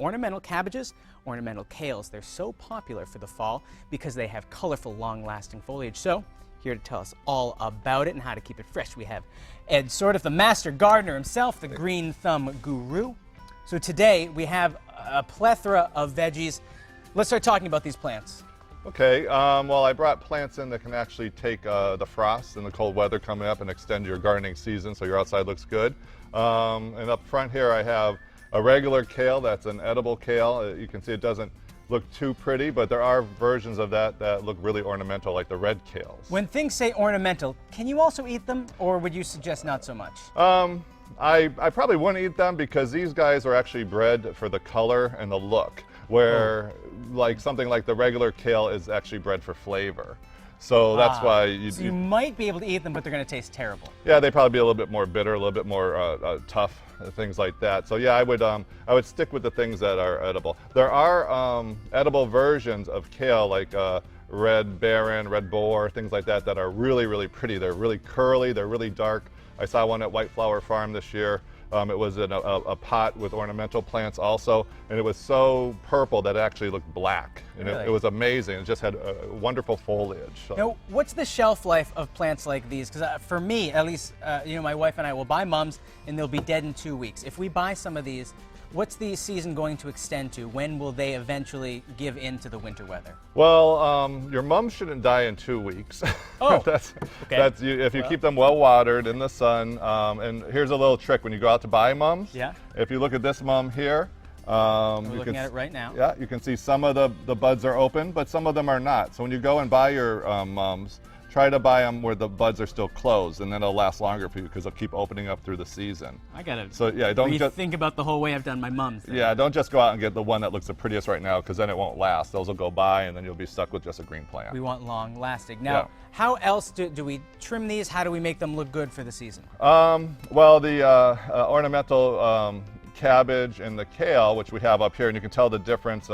Ornamental cabbages, ornamental kales. They're so popular for the fall because they have colorful, long-lasting foliage. So, here to tell us all about it and how to keep it fresh, we have Ed Sordiff, the master gardener himself, the green thumb guru. So today we have a plethora of veggies. Let's start talking about these plants. Okay, well, I brought plants in that can actually take the frost and the cold weather coming up and extend your gardening season so your outside looks good. And up front here I have a regular kale. That's an edible kale. You can see it doesn't look too pretty, but there are versions of that that look really ornamental, like the red kales. When things say ornamental, can you also eat them, or would you suggest not so much? I probably wouldn't eat them because these guys are actually bred for the color and the look, where like something like the regular kale is actually bred for flavor. So that's why you might be able to eat them, but they're going to taste terrible. Yeah, they'd probably be a little bit more bitter, a little bit more tough, things like that. So yeah, I would stick with the things that are edible. There are edible versions of kale, like red baron, red boar, things like that, that are really, really pretty. They're really curly, they're really dark. I saw one at White Flower Farm this year. It was in a pot with ornamental plants also, and it was so purple that it actually looked black. And really? it was amazing. It just had wonderful foliage. So. Now, what's the shelf life of plants like these? Because for me, at least, my wife and I will buy mums, and they'll be dead in 2 weeks. If we buy some of these, what's the season going to extend to? When will they eventually give in to the winter weather? Well, your mums shouldn't die in 2 weeks. Oh, if you keep them well watered in the sun. And here's a little trick when you go out to buy mums. Yeah. If you look at this mum here, we're looking at it right now. Yeah, you can see some of the buds are open, but some of them are not. So when you go and buy your mums, try to buy them where the buds are still closed, and then it'll last longer for you because they'll keep opening up through the season. I gotta don't just think about the whole way I've done my mums. Yeah, don't just go out and get the one that looks the prettiest right now, because then it won't last. Those will go by, and then you'll be stuck with just a green plant. We want long lasting. Now, how else do we trim these? How do we make them look good for the season? Well, the ornamental cabbage and the kale, which we have up here, and you can tell the difference.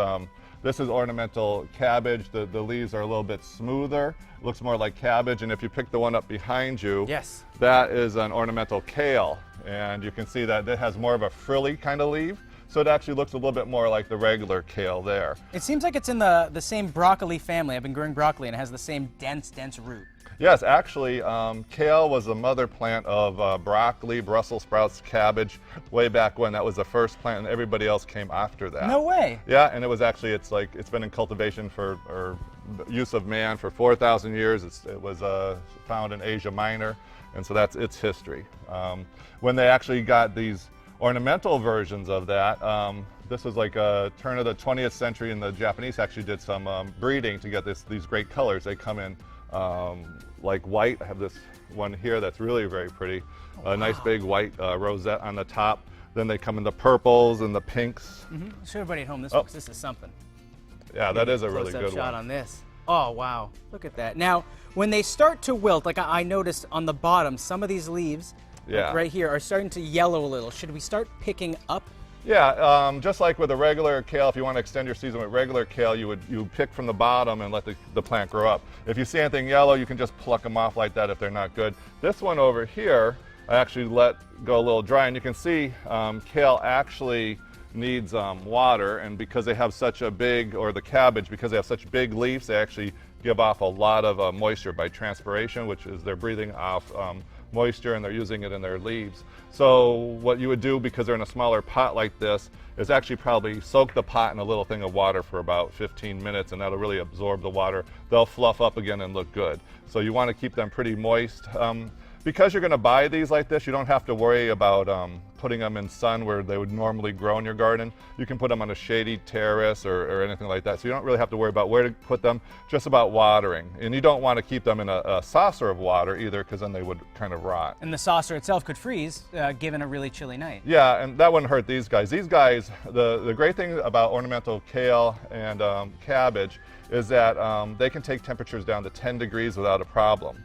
This is ornamental cabbage. The leaves are a little bit smoother. Looks more like cabbage. And if you pick the one up behind you, yes, that is an ornamental kale. And you can see that it has more of a frilly kind of leaf. So it actually looks a little bit more like the regular kale there. It seems like it's in the same broccoli family. I've been growing broccoli, and it has the same dense root. Yes, actually, kale was the mother plant of broccoli, Brussels sprouts, cabbage, way back when. That was the first plant, and everybody else came after that. No way. Yeah, and it was actually, it's been in cultivation or use of man for 4,000 years. It was found in Asia Minor, and so that's its history. When they actually got these ornamental versions of that, this was like a turn of the 20th century, and the Japanese actually did some breeding to get these great colors. They come in like white. I have this one here that's really very pretty. A nice big white rosette on the top. Then they come in the purples and the pinks. Show everybody at home this one, 'cause this is something. Yeah, that is a really good shot one. on this. Oh, wow. Look at that. Now, when they start to wilt, like I noticed on the bottom, some of these leaves like right here are starting to yellow a little. Should we start picking up? Yeah, just like with a regular kale, if you want to extend your season with regular kale, you would pick from the bottom and let the plant grow up. If you see anything yellow, you can just pluck them off like that if they're not good. This one over here, I actually let go a little dry, and you can see kale actually needs water, and because they have such a big, or the cabbage, because they have such big leaves, they actually give off a lot of moisture by transpiration, which is they're breathing off moisture, and they're using it in their leaves. So what you would do, because they're in a smaller pot like this, is actually probably soak the pot in a little thing of water for about 15 minutes, and that'll really absorb the water. They'll fluff up again and look good. So you want to keep them pretty moist. Because you're going to buy these like this, you don't have to worry about putting them in sun where they would normally grow in your garden. You can put them on a shady terrace or anything like that. So you don't really have to worry about where to put them, just about watering. And you don't want to keep them in a saucer of water either, because then they would kind of rot. And the saucer itself could freeze given a really chilly night. Yeah, and that wouldn't hurt these guys. These guys, the great thing about ornamental kale and cabbage is that they can take temperatures down to 10 degrees without a problem.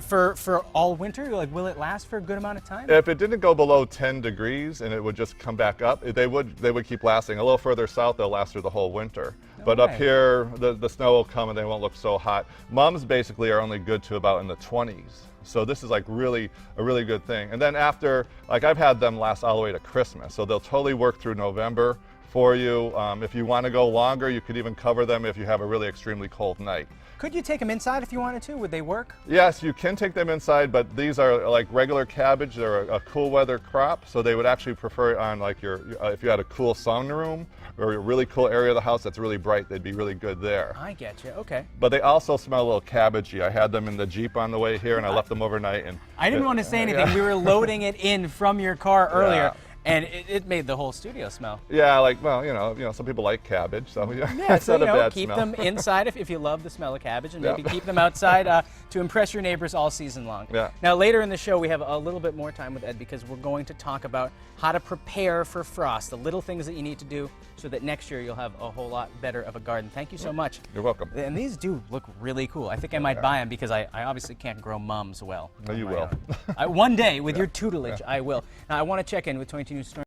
For all winter? Like, will it last for a good amount of time? If it didn't go below 10 degrees and it would just come back up, they would keep lasting. A little further south, they'll last through the whole winter. But up here, the snow will come and they won't look so hot. Mums basically are only good to about in the 20s. So this is like a really good thing. And then after, like I've had them last all the way to Christmas. So they'll totally work through November, for you. If you want to go longer, you could even cover them if you have a really extremely cold night. Could you take them inside if you wanted to? Would they work? Yes, you can take them inside, but these are like regular cabbage. They're a cool weather crop, so they would actually prefer it on like your, if you had a cool sunroom or a really cool area of the house that's really bright, they'd be really good there. I get you, okay. But they also smell a little cabbagey. I had them in the Jeep on the way here and I left them overnight. And I didn't want to say anything. Yeah. We were loading it in from your car earlier. Yeah. And it made the whole studio smell. Yeah, like, well, you know, some people like cabbage, so Yeah, it's so not a bad keep smell. them inside if you love the smell of cabbage, and maybe Yeah. keep them outside to impress your neighbors all season long. Yeah. Now, later in the show, we have a little bit more time with Ed because we're going to talk about how to prepare for frost, the little things that you need to do so that next year you'll have a whole lot better of a garden. Thank you so much. You're welcome. And these do look really cool. I think I might buy them because I obviously can't grow mums well. No, you on my will. own. One day, with your tutelage, I will. Now, I want to check in with 22 News Storm